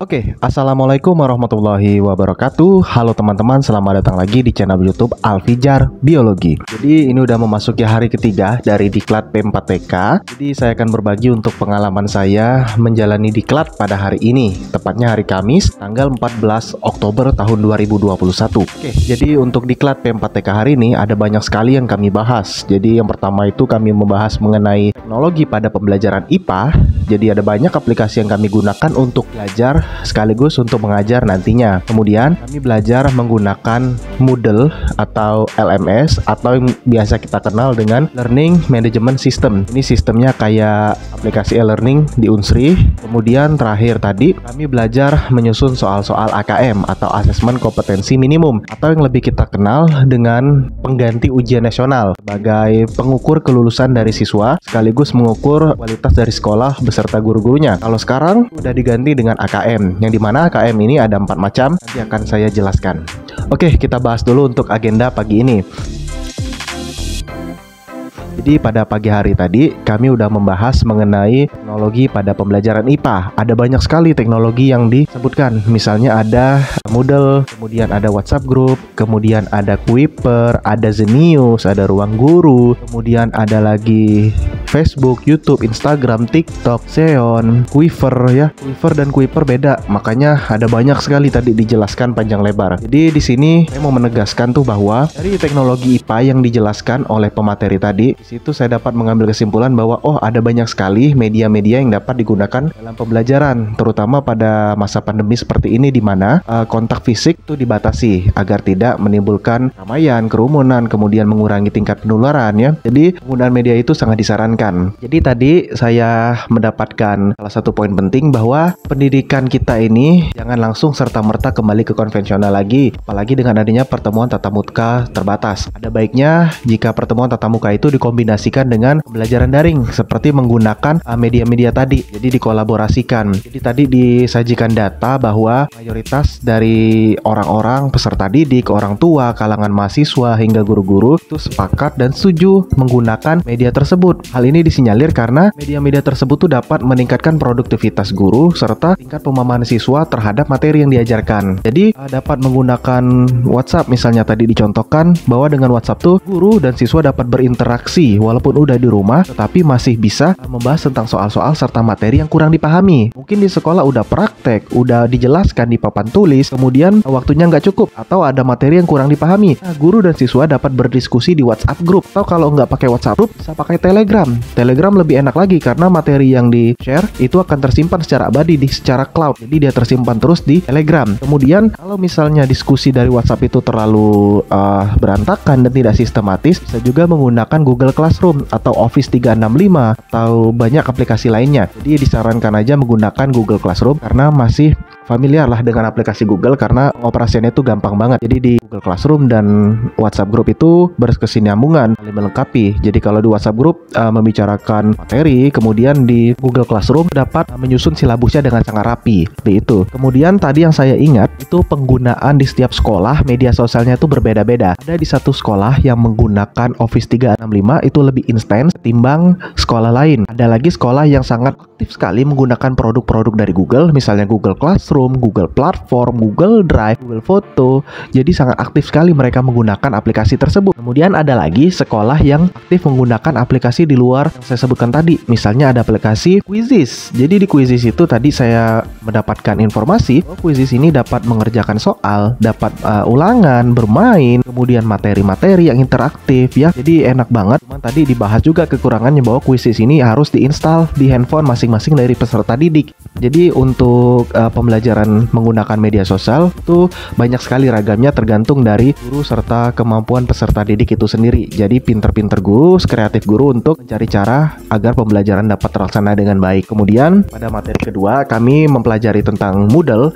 Oke, assalamualaikum warahmatullahi wabarakatuh. Halo teman-teman, selamat datang lagi di channel YouTube Alfijar Biologi. Jadi ini udah memasuki hari ketiga dari Diklat P4TK. Jadi saya akan berbagi untuk pengalaman saya menjalani Diklat pada hari ini, tepatnya hari Kamis, tanggal 14 Oktober tahun 2021. Oke, jadi untuk Diklat P4TK hari ini ada banyak sekali yang kami bahas. Jadi yang pertama itu kami membahas mengenai teknologi pada pembelajaran IPA. Jadi ada banyak aplikasi yang kami gunakan untuk belajar sekaligus untuk mengajar nantinya. Kemudian kami belajar menggunakan Moodle atau LMS atau yang biasa kita kenal dengan Learning Management System. Ini sistemnya kayak aplikasi e-learning di Unsri. Kemudian terakhir tadi kami belajar menyusun soal-soal AKM atau Asesmen Kompetensi Minimum, atau yang lebih kita kenal dengan pengganti ujian nasional sebagai pengukur kelulusan dari siswa sekaligus mengukur kualitas dari sekolah beserta guru-gurunya. Kalau sekarang udah diganti dengan AKM, yang dimana AKM ini ada 4 macam, nanti akan saya jelaskan. Oke, kita bahas dulu untuk agenda pagi ini. Jadi pada pagi hari tadi kami udah membahas mengenai teknologi pada pembelajaran IPA. Ada banyak sekali teknologi yang disebutkan. Misalnya ada Moodle, kemudian ada WhatsApp Group, kemudian ada Kuiper, ada Zenius, ada Ruang Guru, kemudian ada lagi Facebook, YouTube, Instagram, TikTok, Xeon, Quiver ya. Quiver dan Kuiper beda, makanya ada banyak sekali tadi dijelaskan panjang lebar. Jadi di sini saya mau menegaskan tuh bahwa dari teknologi IPA yang dijelaskan oleh pemateri tadi, di situ saya dapat mengambil kesimpulan bahwa ada banyak sekali media-media yang dapat digunakan dalam pembelajaran, terutama pada masa pandemi seperti ini di mana kontak fisik itu dibatasi agar tidak menimbulkan keramaian, kerumunan, kemudian mengurangi tingkat penularan ya. Jadi penggunaan media itu sangat disarankan. Jadi tadi saya mendapatkan salah satu poin penting bahwa pendidikan kita ini jangan langsung serta-merta kembali ke konvensional lagi, apalagi dengan adanya pertemuan tatap muka terbatas. Ada baiknya jika pertemuan tatap muka itu dikombinasikan dengan pembelajaran daring seperti menggunakan media-media tadi. Jadi dikolaborasikan. Jadi tadi disajikan data bahwa mayoritas dari orang-orang peserta didik, orang tua, kalangan mahasiswa hingga guru-guru itu sepakat dan setuju menggunakan media tersebut. Hal ini disinyalir karena media-media tersebut tuh dapat meningkatkan produktivitas guru serta tingkat pemahaman siswa terhadap materi yang diajarkan. Jadi dapat menggunakan WhatsApp misalnya tadi dicontohkan bahwa dengan WhatsApp tuh guru dan siswa dapat berinteraksi walaupun udah di rumah, tetapi masih bisa membahas tentang soal-soal serta materi yang kurang dipahami. Mungkin di sekolah udah praktek, udah dijelaskan di papan tulis, kemudian waktunya nggak cukup atau ada materi yang kurang dipahami. Nah, guru dan siswa dapat berdiskusi di WhatsApp group, atau kalau nggak pakai WhatsApp group bisa pakai Telegram. Telegram lebih enak lagi karena materi yang di-share itu akan tersimpan secara abadi secara cloud. Jadi dia tersimpan terus di Telegram. Kemudian kalau misalnya diskusi dari WhatsApp itu terlalu berantakan dan tidak sistematis, bisa juga menggunakan Google Classroom atau Office 365 atau banyak aplikasi lainnya. Jadi disarankan aja menggunakan Google Classroom karena masih familiar lah dengan aplikasi Google karena operasinya itu gampang banget. Jadi di Google Classroom dan WhatsApp Group itu berkesinambungan, saling melengkapi. Jadi kalau di WhatsApp Group membicarakan materi, kemudian di Google Classroom dapat menyusun silabusnya dengan sangat rapi. Seperti itu. Kemudian tadi yang saya ingat itu penggunaan di setiap sekolah media sosialnya itu berbeda-beda. Ada di satu sekolah yang menggunakan Office 365 itu lebih intens ketimbang sekolah lain. Ada lagi sekolah yang sangat aktif sekali menggunakan produk-produk dari Google, misalnya Google Classroom, Google Platform, Google Drive, Google Foto. Jadi sangat aktif sekali mereka menggunakan aplikasi tersebut. Kemudian ada lagi sekolah yang aktif menggunakan aplikasi di luar yang saya sebutkan tadi. Misalnya ada aplikasi Quizizz. Jadi di Quizizz itu tadi saya mendapatkan informasi bahwa Quizizz ini dapat mengerjakan soal, dapat ulangan, bermain, kemudian materi-materi yang interaktif ya. Jadi enak banget. Cuman tadi dibahas juga kekurangannya bahwa Quizizz ini harus diinstal di handphone masing-masing dari peserta didik. Jadi untuk pembelajaran menggunakan media sosial itu banyak sekali ragamnya tergantung dari guru serta kemampuan peserta didik itu sendiri. Jadi pinter-pinter guru, kreatif guru untuk mencari cara agar pembelajaran dapat terlaksana dengan baik. Kemudian pada materi kedua kami mempelajari tentang Moodle.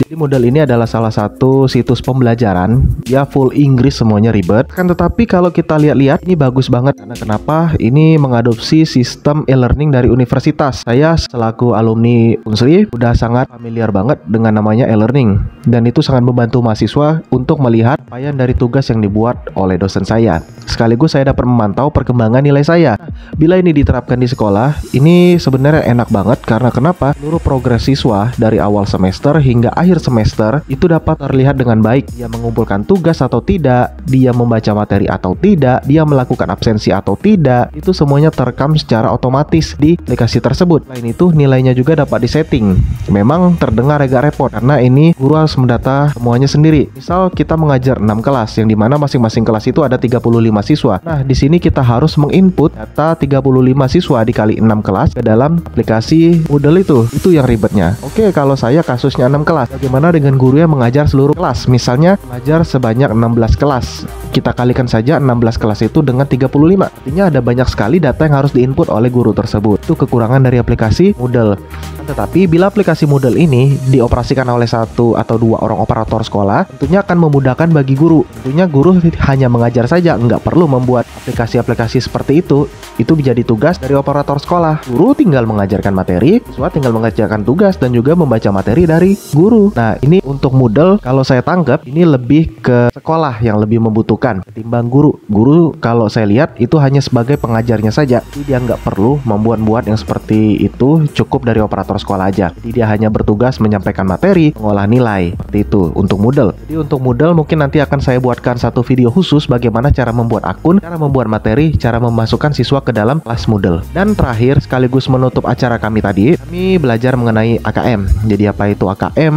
Jadi Moodle ini adalah salah satu situs pembelajaran. Dia full Inggris, semuanya ribet. Kan tetapi kalau kita lihat-lihat ini bagus banget. Karena kenapa? Ini mengadopsi sistem e-learning dari universitas. Saya selaku alumni Unsri udah sangat familiar banget dengan namanya e-learning. Dan itu sangat membantu mahasiswa untuk melihat capaian dari tugas yang dibuat oleh dosen saya. Sekaligus saya dapat memantau perkembangan nilai saya. Bila ini diterapkan di sekolah, ini sebenarnya enak banget karena kenapa? Seluruh progres siswa dari awal semester hingga akhir semester itu dapat terlihat dengan baik. Dia mengumpulkan tugas atau tidak, dia membaca materi atau tidak, dia melakukan absensi atau tidak. Itu semuanya terekam secara otomatis di aplikasi tersebut. Selain itu, nilainya juga dapat disetting. Memang terdengar agak repot karena ini guru harus mendata semuanya sendiri. Misal kita mengajar 6 kelas yang dimana masing-masing kelas itu ada 35 siswa. Nah, di sini kita harus menginput data 35 siswa dikali 6 kelas ke dalam aplikasi Moodle itu. Itu yang ribetnya. Oke, kalau saya kasusnya 6 kelas. Bagaimana dengan guru yang mengajar seluruh kelas? Misalnya mengajar sebanyak 16 kelas. Kita kalikan saja 16 kelas itu dengan 35. Artinya ada banyak sekali data yang harus diinput oleh guru tersebut. Itu kekurangan dari aplikasi Moodle. Tetapi bila aplikasi Moodle ini dioperasikan oleh 1 atau 2 orang operator sekolah, tentunya akan memudahkan bagi guru. Tentunya guru hanya mengajar saja, nggak perlu membuat aplikasi-aplikasi seperti itu. Itu menjadi tugas dari operator sekolah. Guru tinggal mengajarkan materi, siswa tinggal mengerjakan tugas dan juga membaca materi dari guru. Nah, ini untuk Moodle kalau saya tangkap ini lebih ke sekolah yang lebih membutuhkan ketimbang guru. Guru kalau saya lihat itu hanya sebagai pengajarnya saja. Jadi dia nggak perlu membuat-buat yang seperti itu, cukup dari operator sekolah aja. Jadi dia hanya bertugas menyampaikan materi, mengolah nilai. Seperti itu untuk Moodle. Jadi untuk Moodle mungkin nanti akan saya buatkan satu video khusus bagaimana cara membuat akun, cara membuat materi, cara memasukkan siswa ke dalam kelas Moodle. Dan terakhir sekaligus menutup acara kami tadi, kami belajar mengenai AKM. Jadi apa itu AKM?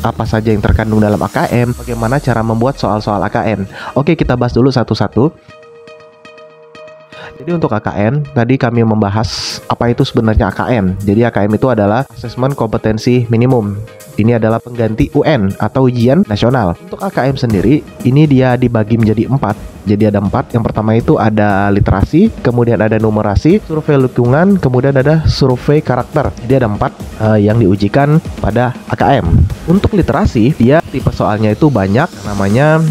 Apa saja yang terkandung dalam AKM? Bagaimana cara membuat soal-soal AKM? Oke, kita bahas dulu satu-satu. Jadi untuk AKM, tadi kami membahas apa itu sebenarnya AKM. Jadi AKM itu adalah Asesmen Kompetensi Minimum. Ini adalah pengganti UN atau ujian nasional. Untuk AKM sendiri, ini dia dibagi menjadi 4. Jadi ada 4. Yang pertama itu ada literasi, kemudian ada numerasi, survei lingkungan, kemudian ada survei karakter. Jadi ada 4 yang diujikan pada AKM. Untuk literasi, dia tipe soalnya itu banyak, namanya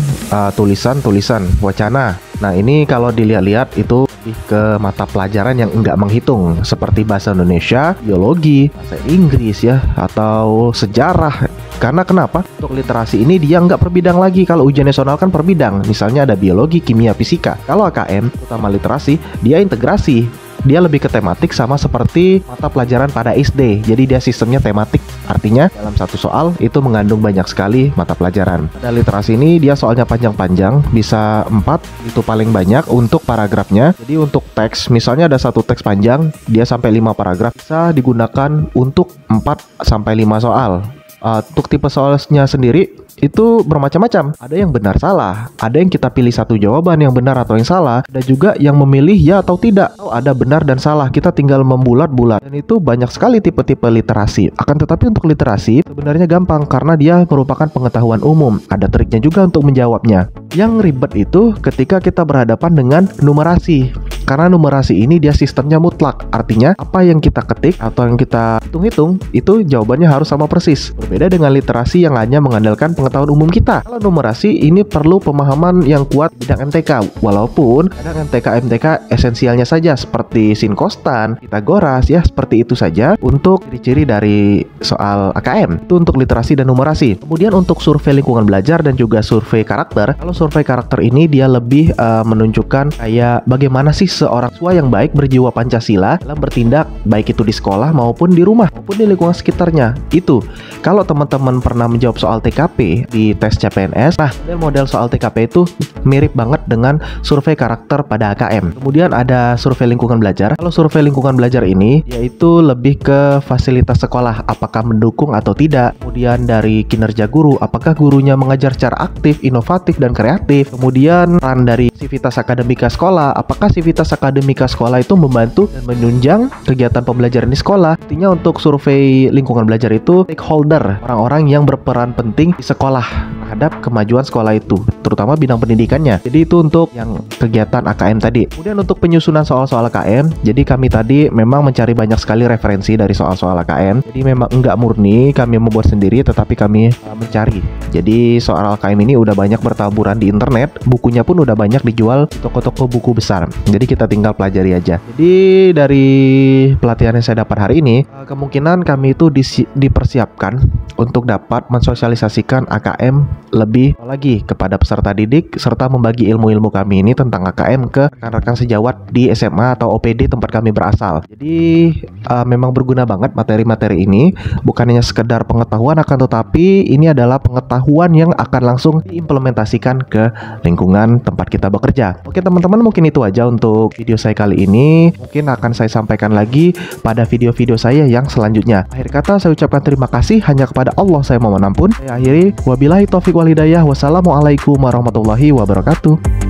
tulisan-tulisan, wacana. Nah, ini kalau dilihat-lihat itu lebih ke mata pelajaran yang enggak menghitung, seperti bahasa Indonesia, biologi, bahasa Inggris ya, atau sejarah. Karena kenapa? Untuk literasi ini dia nggak per bidang lagi. Kalau ujian nasional kan per bidang. Misalnya ada biologi, kimia, fisika. Kalau AKM, utama literasi, dia integrasi. Dia lebih ke tematik sama seperti mata pelajaran pada SD. Jadi dia sistemnya tematik. Artinya dalam satu soal itu mengandung banyak sekali mata pelajaran. Pada literasi ini dia soalnya panjang-panjang, bisa 4 itu paling banyak untuk paragrafnya. Jadi untuk teks, misalnya ada satu teks panjang, dia sampai 5 paragraf, bisa digunakan untuk 4 sampai 5 soal. Untuk tipe soalnya sendiri itu bermacam-macam. Ada yang benar salah, ada yang kita pilih satu jawaban yang benar atau yang salah, ada juga yang memilih ya atau tidak. Atau ada benar dan salah, kita tinggal membulat-bulat. Dan itu banyak sekali tipe-tipe literasi. Akan tetapi untuk literasi sebenarnya gampang karena dia merupakan pengetahuan umum. Ada triknya juga untuk menjawabnya. Yang ribet itu ketika kita berhadapan dengan numerasi. Karena numerasi ini dia sistemnya mutlak. Artinya apa yang kita ketik atau yang kita hitung-hitung itu jawabannya harus sama persis. Berbeda dengan literasi yang hanya mengandalkan pengetahuan umum kita. Kalau numerasi ini perlu pemahaman yang kuat bidang MTK. Walaupun kadang MTK esensialnya saja seperti sin kostan, Pitagoras ya, seperti itu saja untuk ciri-ciri dari soal AKM. Itu untuk literasi dan numerasi. Kemudian untuk survei lingkungan belajar dan juga survei karakter. Kalau survei karakter ini dia lebih menunjukkan kayak bagaimana sih seorang siswa yang baik berjiwa Pancasila dalam bertindak baik itu di sekolah maupun di rumah maupun di lingkungan sekitarnya. Itu kalau teman-teman pernah menjawab soal TKP di tes CPNS, nah model soal TKP itu mirip banget dengan survei karakter pada AKM. Kemudian ada survei lingkungan belajar. Kalau survei lingkungan belajar ini yaitu lebih ke fasilitas sekolah, apakah mendukung atau tidak. Kemudian dari kinerja guru, apakah gurunya mengajar secara aktif, inovatif dan kreatif. Kemudian peran dari sivitas akademika sekolah, apakah sivitas Aktivitas akademika sekolah itu membantu dan menunjang kegiatan pembelajaran di sekolah. Artinya untuk survei lingkungan belajar itu stakeholder, orang-orang yang berperan penting di sekolah terhadap kemajuan sekolah itu, terutama bidang pendidikannya. Jadi itu untuk yang kegiatan AKM tadi. Kemudian untuk penyusunan soal-soal AKM, jadi kami tadi memang mencari banyak sekali referensi dari soal-soal AKM. Jadi memang enggak murni kami membuat sendiri, tetapi kami mencari. Jadi soal AKM ini udah banyak bertaburan di internet, bukunya pun udah banyak dijual di toko-toko buku besar. Jadi kita tinggal pelajari aja. Jadi dari pelatihan yang saya dapat hari ini, kemungkinan kami itu dipersiapkan untuk dapat mensosialisasikan AKM lebih lagi kepada peserta didik serta membagi ilmu-ilmu kami ini tentang AKM ke rekan-rekan sejawat di SMA atau OPD tempat kami berasal. Jadi memang berguna banget materi-materi ini, bukan hanya sekedar pengetahuan, akan tetapi ini adalah pengetahuan yang akan langsung diimplementasikan ke lingkungan tempat kita bekerja. Oke teman-teman, mungkin itu aja untuk video saya kali ini. Mungkin akan saya sampaikan lagi pada video-video saya yang selanjutnya. Akhir kata saya ucapkan terima kasih hanya kepada Allah saya mohon ampun. Saya akhiri, wabillahi taufiq wal hidayah. Wassalamualaikum warahmatullahi wabarakatuh.